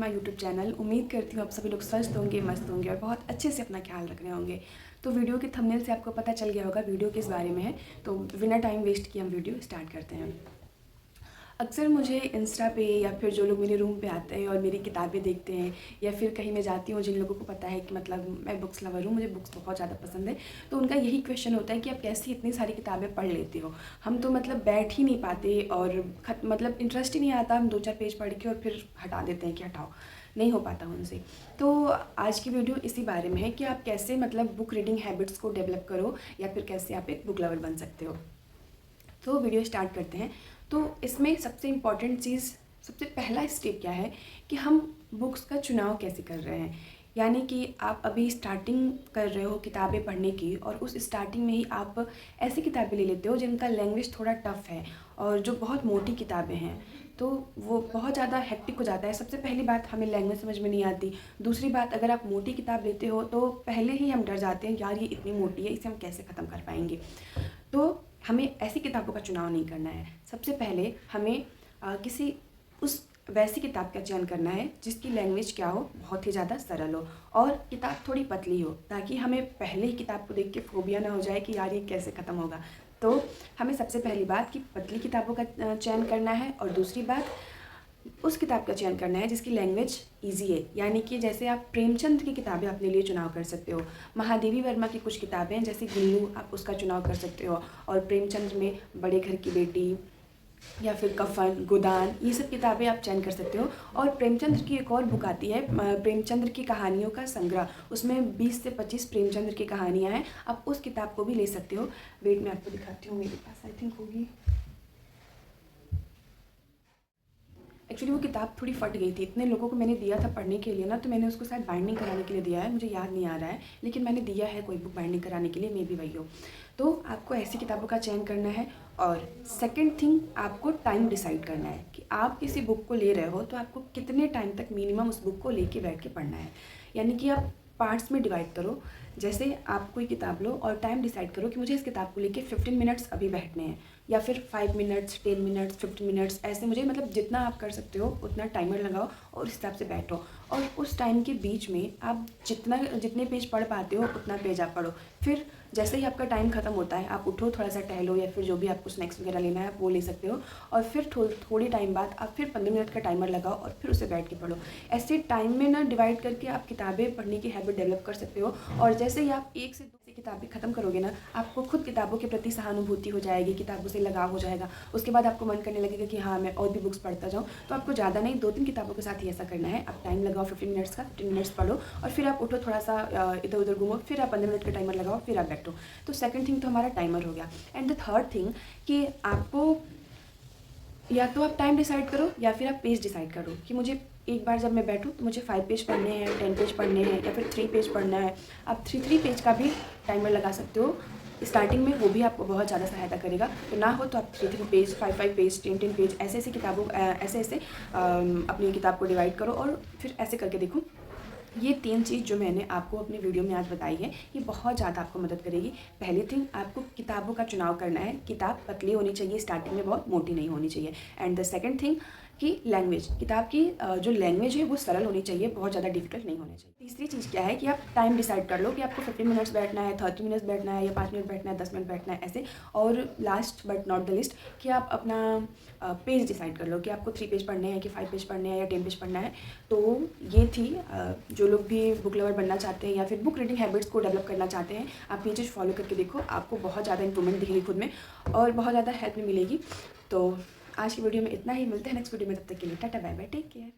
My YouTube channel. उम्मीद करती हूँ आप सभी लोग स्वस्थ होंगे, मस्त होंगे और बहुत अच्छे से अपना ख्याल रख रहे होंगे। तो वीडियो के थंबनेल से आपको पता चल गया होगा वीडियो किस बारे में है। तो बिना टाइम वेस्ट किए हम वीडियो स्टार्ट करते हैं। अक्सर मुझे इंस्टा पे या फिर जो लोग मेरे रूम पे आते हैं और मेरी किताबें देखते हैं या फिर कहीं मैं जाती हूँ, जिन लोगों को पता है कि मतलब मैं बुक्स लवर हूँ, मुझे बुक्स बहुत ज़्यादा पसंद है, तो उनका यही क्वेश्चन होता है कि आप कैसे इतनी सारी किताबें पढ़ लेती हो। हम तो मतलब बैठ ही नहीं पाते और मतलब इंटरेस्ट ही नहीं आता, हम 2-4 पेज पढ़ के और फिर हटा देते हैं कि हटाओ, नहीं हो पाता उनसे। तो आज की वीडियो इसी बारे में है कि आप कैसे मतलब बुक रीडिंग हैबिट्स को डेवलप करो या फिर कैसे आप एक बुक लवर बन सकते हो। तो वीडियो स्टार्ट करते हैं। तो इसमें सबसे इम्पॉर्टेंट चीज़, सबसे पहला स्टेप क्या है कि हम बुक्स का चुनाव कैसे कर रहे हैं। यानी कि आप अभी स्टार्टिंग कर रहे हो किताबें पढ़ने की और उस स्टार्टिंग में ही आप ऐसी किताबें ले लेते हो जिनका लैंग्वेज थोड़ा टफ़ है और जो बहुत मोटी किताबें हैं, तो वो बहुत ज़्यादा हेक्टिक हो जाता है। सबसे पहली बात, हमें लैंग्वेज समझ में नहीं आती। दूसरी बात, अगर आप मोटी किताब लेते हो तो पहले ही हम डर जाते हैं, यार ये इतनी मोटी है, इसे हम कैसे ख़त्म कर पाएंगे। तो हमें ऐसी किताबों का चुनाव नहीं करना है। सबसे पहले हमें किसी उस वैसी किताब का चयन करना है जिसकी लैंग्वेज क्या हो, बहुत ही ज़्यादा सरल हो और किताब थोड़ी पतली हो, ताकि हमें पहले ही किताब को देख के फोबिया ना हो जाए कि यार ये कैसे ख़त्म होगा। तो हमें सबसे पहली बात कि पतली किताबों का चयन करना है और दूसरी बात उस किताब का चयन करना है जिसकी लैंग्वेज इजी है। यानी कि जैसे आप प्रेमचंद की किताबें अपने लिए चुनाव कर सकते हो, महादेवी वर्मा की कुछ किताबें हैं जैसे गुल्लू, आप उसका चुनाव कर सकते हो। और प्रेमचंद में बड़े घर की बेटी या फिर कफन, गोदान, ये सब किताबें आप चयन कर सकते हो। और प्रेमचंद की एक और बुक आती है, प्रेमचंद की कहानियों का संग्रह, उसमें 20 से 25 प्रेमचंद की कहानियाँ हैं, आप उस किताब को भी ले सकते हो। वेट मैं आपको दिखाती हूँ, मेरे पास आई थिंक होगी। एक्चुअली वो किताब थोड़ी फट गई थी, इतने लोगों को मैंने दिया था पढ़ने के लिए ना, तो मैंने उसको शायद बाइंडिंग कराने के लिए दिया है, मुझे याद नहीं आ रहा है, लेकिन मैंने दिया है कोई बुक बाइंडिंग कराने के लिए, मे भी वही हो। तो आपको ऐसी किताबों का चयन करना है। और सेकंड थिंग, आपको टाइम डिसाइड करना है कि आप किसी बुक को ले रहे हो तो आपको कितने टाइम तक मिनिमम उस बुक को लेके बैठ के पढ़ना है। यानी कि आप पार्ट्स में डिवाइड करो। जैसे आप कोई किताब लो और टाइम डिसाइड करो कि मुझे इस किताब को लेके 15 मिनट्स अभी बैठने हैं, या फिर 5 मिनट्स, 10 मिनट्स, 15 मिनट्स, ऐसे मुझे मतलब जितना आप कर सकते हो उतना टाइमर लगाओ और इस हिसाब से बैठो। और उस टाइम के बीच में आप जितने पेज पढ़ पाते हो उतना पेज आप पढ़ो। फिर जैसे ही आपका टाइम ख़त्म होता है, आप उठो, थोड़ा सा टहलो या फिर जो भी आपको स्नैक्स वगैरह लेना है आप वो ले सकते हो। और फिर थोड़ी टाइम बाद आप फिर 15 मिनट का टाइमर लगाओ और फिर उसे बैठ के पढ़ो। ऐसे टाइम में ना डिवाइड करके आप किताबें पढ़ने की हैबिट डेवलप कर सकते हो। और जैसे ही आप 1 से 2 किताबें ख़त्म करोगे ना, आपको खुद किताबों के प्रति सहानुभूति हो जाएगी, किताबों से लगाव हो जाएगा। उसके बाद आपको मन करने लगेगा कि हाँ, मैं और भी बुक्स पढ़ता जाऊँ। तो आपको ज़्यादा नहीं, 2-3 किताबों के साथ ही ऐसा करना है। आप टाइम लगाओ 15 मिनट्स का, 15 मिनट्स पढ़ो और फिर आप उठो, थोड़ा सा इधर उधर घूमो, फिर आप 15 मिनट का टाइमर लगाओ, फिर आप बैठो। तो सेकंड थिंग तो हमारा टाइमर हो गया। एंड द थर्ड थिंग कि आपको या तो आप टाइम डिसाइड करो या फिर आप पेज डिसाइड करो कि मुझे एक बार जब मैं बैठूँ तो मुझे 5 पेज पढ़ने हैं, 10 पेज पढ़ने हैं या फिर 3 पेज पढ़ना है। आप 3 पेज का भी टाइमर लगा सकते हो स्टार्टिंग में, वो भी आपको बहुत ज़्यादा सहायता करेगा। तो ना हो तो आप 3 पेज, 5 पेज, 10 पेज, ऐसे किताबों ऐसे अपनी किताब को डिवाइड करो और फिर ऐसे करके देखो। ये 3 चीज़ जो मैंने आपको अपनी वीडियो में आज बताई है, ये बहुत ज़्यादा आपको मदद करेगी। पहली थिंग, आपको किताबों का चुनाव करना है। किताब पतली होनी चाहिए, स्टार्टिंग में बहुत मोटी नहीं होनी चाहिए। एंड द सेकंड थिंग कि लैंग्वेज, किताब की जो लैंग्वेज है वो सरल होनी चाहिए, बहुत ज़्यादा डिफिकल्ट नहीं होनी चाहिए। तीसरी चीज़ क्या है कि आप टाइम डिसाइड कर लो कि आपको 15 मिनट्स बैठना है, 30 मिनट्स बैठना है या 5 मिनट बैठना है, 10 मिनट बैठना है, ऐसे। और last but not the list कि आप अपना पेज डिसाइड कर लो कि आपको 3 पेज पढ़ने हैं कि 5 पेज पढ़ने हैं या 10 पेज पढ़ना है। तो ये थी जो लोग भी बुक लवर बनना चाहते हैं या फिर बुक रीडिंग हैबिट्स को डेवलप करना चाहते हैं, आप ये चीज़ फॉलो करके देखो, आपको बहुत ज़्यादा इंप्रूवमेंट दिखेगी खुद में और बहुत ज़्यादा हेल्प मिलेगी। तो आज की वीडियो में इतना ही, मिलते हैं नेक्स्ट वीडियो में, तब तक के लिए tata bye bye, take care.